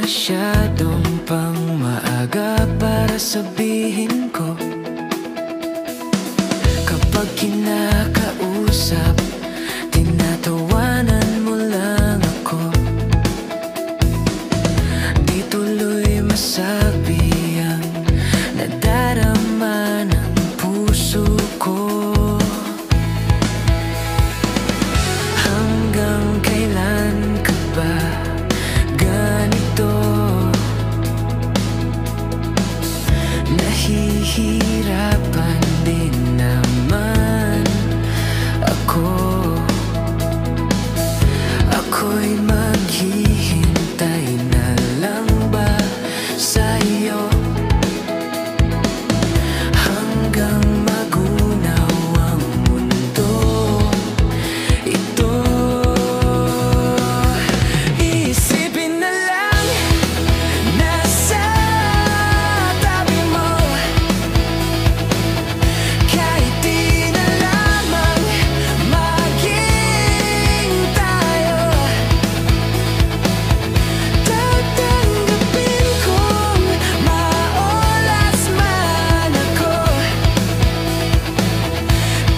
masyadong pang maaga para sabihin ko. Kapag kinakausap, tinatawanan mo lang ako. Di tuloy masabi ang nadarama ng puso ko. Hanggang kailan ka ba ganito? Nahihirapan din naman ako. Ako'y maghihintay na lang ba sa'yo hanggang magunaw ang mundo ito? Isipin na lang nasa tabi mo, kahit di na lamang maging tayo. Tatanggapin kong maulas man ako,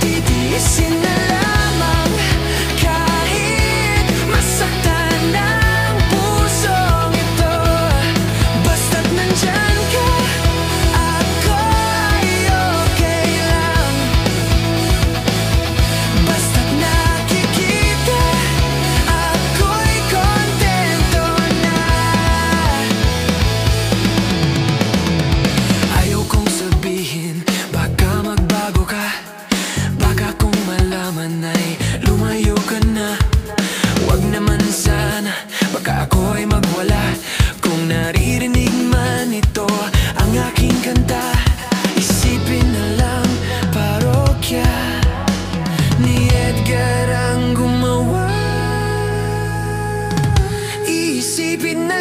titiisin na lamang kahit masaktan ang pusong ito. Basta't nandyan ka, ako ay okay lang. Basta't nakikita, ako'y kontento na. Ayaw kong sabihin, baka magbago ka. Baka kung malaman ay lumayo ka na. Wag naman sana, baka ako'y magwala kung naririnig man ito ang aking kanta. Isipin na lang, parokya ni Edgar ang gumawa. Isipin na